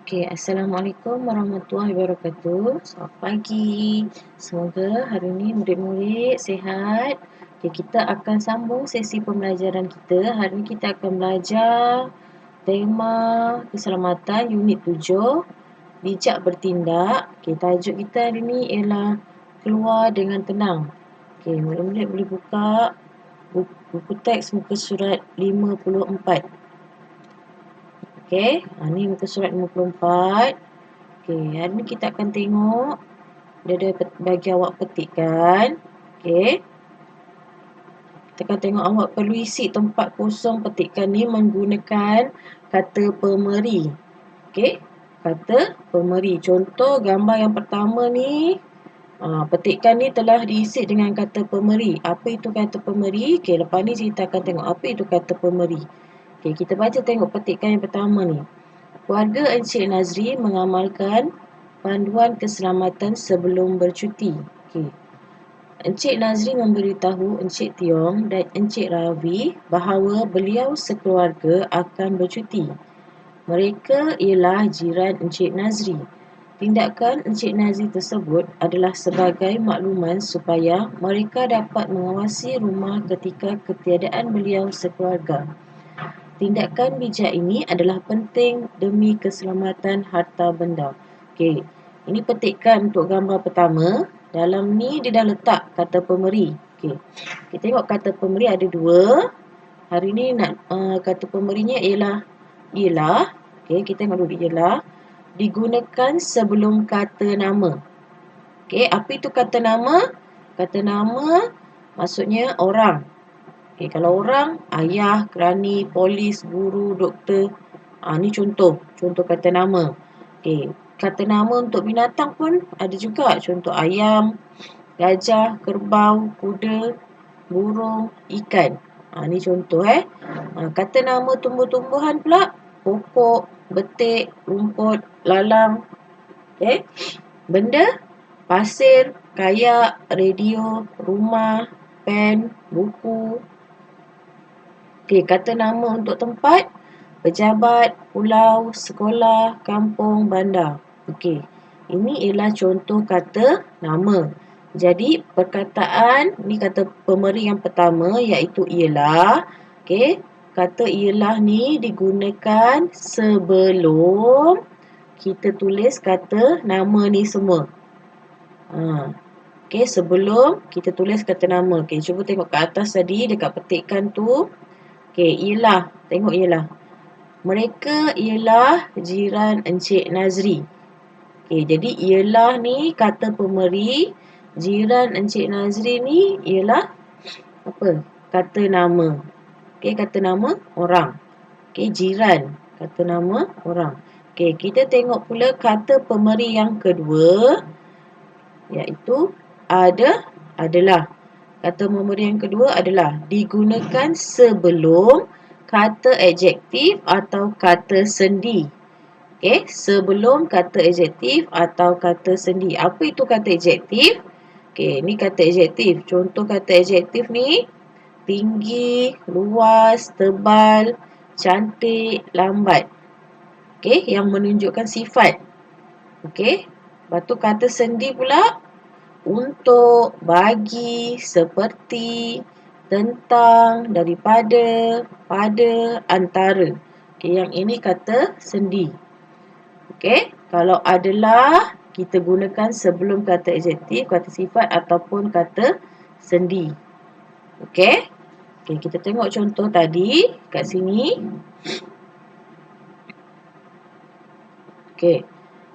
Assalamualaikum warahmatullahi wabarakatuh. Selamat pagi. Semoga hari ini murid-murid sihat. Kita akan sambung sesi pembelajaran kita. Hari ini kita akan belajar tema keselamatan unit 7, bijak bertindak. Tajuk kita hari ini ialah keluar dengan tenang. Murid-murid boleh buka buku teks muka surat 54. Ni muka surat 54. Hari ni kita akan tengok dia ada bagi awak petikkan. Kita akan tengok awak perlu isi tempat kosong petikkan ni menggunakan kata pemeri. Kata pemeri. Contoh gambar yang pertama ni, petikkan ni telah diisi dengan kata pemeri. Apa itu kata pemeri? Lepas ni kita akan tengok apa itu kata pemeri. Kita baca tengok petikkan yang pertama ni. Keluarga Encik Nazri mengamalkan panduan keselamatan sebelum bercuti. Encik Nazri memberitahu Encik Tiong dan Encik Ravi bahawa beliau sekeluarga akan bercuti. Mereka ialah jiran Encik Nazri. Tindakan Encik Nazri tersebut adalah sebagai makluman supaya mereka dapat mengawasi rumah ketika ketiadaan beliau sekeluarga. Tindakan bijak ini adalah penting demi keselamatan harta benda. Ini petikkan untuk gambar pertama. Dalam ni dia dah letak kata pemeri. Kita tengok kata pemeri ada dua. Hari ni nak kata pemerinya ialah kita tengok dulu ialah digunakan sebelum kata nama. Apa itu kata nama? Kata nama maksudnya orang. Kalau orang, ayah, kerani, polis, guru, doktor. Ni contoh kata nama. Kata nama untuk binatang pun ada juga. Contoh ayam, gajah, kerbau, kuda, burung, ikan. Ni contoh. Kata nama tumbuh-tumbuhan pula, pokok, betik, rumput, lalang. Benda, pasir, kayak, radio, rumah, pen, buku. Kata nama untuk tempat, pejabat, pulau, sekolah, kampung, bandar. Ini ialah contoh kata nama. Jadi perkataan ni kata pemeri yang pertama iaitu ialah. Kata ialah ni digunakan sebelum kita tulis kata nama ni semua. Sebelum kita tulis kata nama. Cuba tengok ke atas tadi dekat petikkan tu. Ialah. Tengok ialah. Mereka ialah jiran Encik Nazri. Jadi ialah ni kata pemeri. Jiran Encik Nazri ni ialah apa? Kata nama. Kata nama orang. Jiran. Kata nama orang. Kita tengok pula kata pemeri yang kedua. Iaitu adalah. Kata pemeri yang kedua adalah digunakan sebelum kata adjektif atau kata sendi. Sebelum kata adjektif atau kata sendi. Apa itu kata adjektif? Ni kata adjektif. Contoh kata adjektif ni tinggi, luas, tebal, cantik, lambat. Yang menunjukkan sifat. Lepas tu kata sendi pula untuk, bagi, seperti, tentang, daripada, pada, antara. Yang ini kata sendi. Kalau adalah kita gunakan sebelum kata adjektif, kata sifat ataupun kata sendi. Kita tengok contoh tadi kat sini.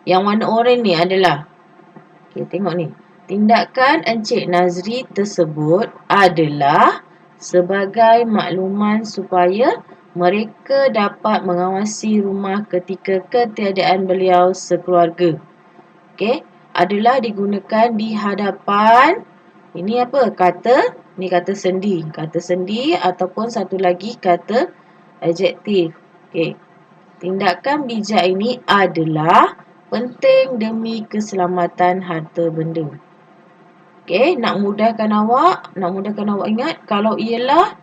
Yang warna oranye ni adalah. Tengok ni. Tindakan Encik Nazri tersebut adalah sebagai makluman supaya mereka dapat mengawasi rumah ketika ketiadaan beliau sekeluarga. Adalah digunakan di hadapan. Ini apa? Ni kata sendi. Kata sendi ataupun satu lagi kata adjektif. Tindakan bijak ini adalah penting demi keselamatan harta benda. Nak mudahkan awak ingat, kalau ialah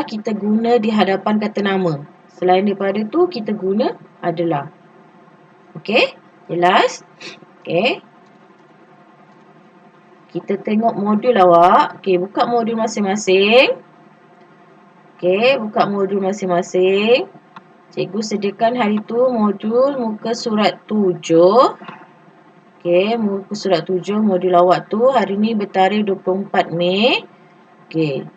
kita guna di hadapan kata nama. Selain daripada tu kita guna adalah. Okey? Jelas? Okey. Kita tengok modul awak. Okey, buka modul masing-masing. Okey, buka modul masing-masing. Cikgu sediakan hari tu modul muka surat 7. Okey, muka surat 7 modul awak tu hari ni bertarikh 24 Mei. Okey.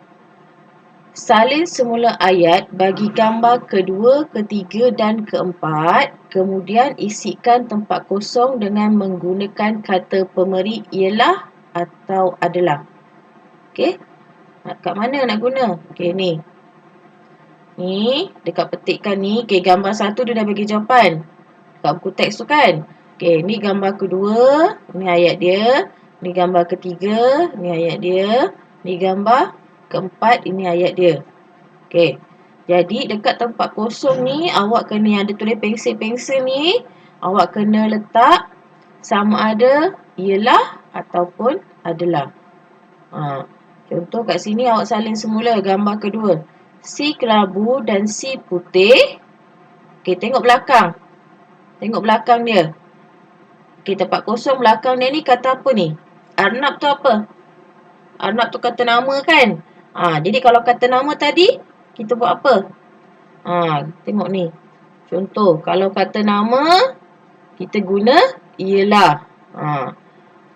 Salin semula ayat bagi gambar kedua, ketiga dan keempat. Kemudian isikan tempat kosong dengan menggunakan kata pemeri ialah atau adalah. Okey. Kat mana nak guna? Okey, ni. Ni, dekat petikan ni. Okey, gambar satu dia dah bagi jawapan. Dekat buku teks tu kan. Okey, ni gambar kedua. Ni ayat dia. Ni gambar ketiga. Ni ayat dia. Ni gambar keempat. Ini ayat dia. Okey. Jadi dekat tempat kosong ni awak kena yang ada tulis pensel-pensel ni awak kena letak sama ada ialah ataupun adalah. Contoh kat sini awak salin semula gambar kedua. Si kelabu dan si putih. Okey, tengok belakang. Tengok belakang dia. Okey, tempat kosong belakang dia ni kata apa ni? Arnab tu apa? Arnab tu kata nama kan? Jadi kalau kata nama tadi kita buat apa? Tengok ni. Contoh, kalau kata nama, kita guna ialah.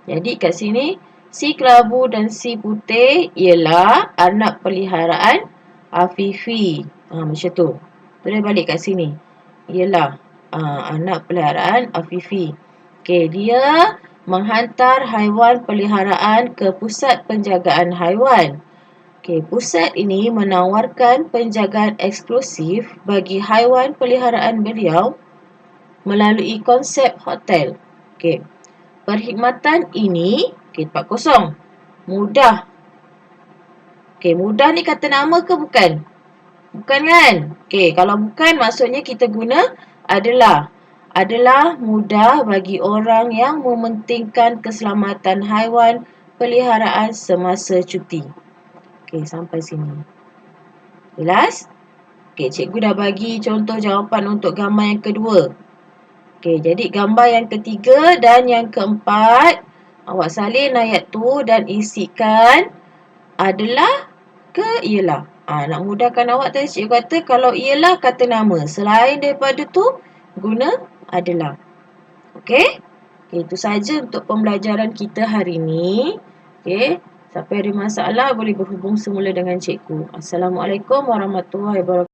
Jadi kat sini, si kelabu dan si putih ialah anak peliharaan Afifi. Macam tu. Boleh balik kat sini. Ialah anak peliharaan Afifi. Okey, dia menghantar haiwan peliharaan ke pusat penjagaan haiwan. Okey, pusat ini menawarkan penjagaan eksklusif bagi haiwan peliharaan beliau melalui konsep hotel. Okey. Perkhidmatan ini, tempat kosong. Mudah. Okey, mudah ni kata nama ke bukan? Bukan kan? Okey, kalau bukan maksudnya kita guna adalah. Adalah mudah bagi orang yang mementingkan keselamatan haiwan peliharaan semasa cuti. Okey, sampai sini. Jelas? Okey, cikgu dah bagi contoh jawapan untuk gambar yang kedua. Okey, jadi gambar yang ketiga dan yang keempat, awak salin ayat tu dan isikan adalah ke ialah. Nak mudahkan awak tadi cikgu kata kalau ialah kata nama. Selain daripada tu, guna adalah. Okey? Okey, itu saja untuk pembelajaran kita hari ini. Okey? Siapa ada masalah boleh berhubung semula dengan cikgu. Assalamualaikum warahmatullahi wabarakatuh.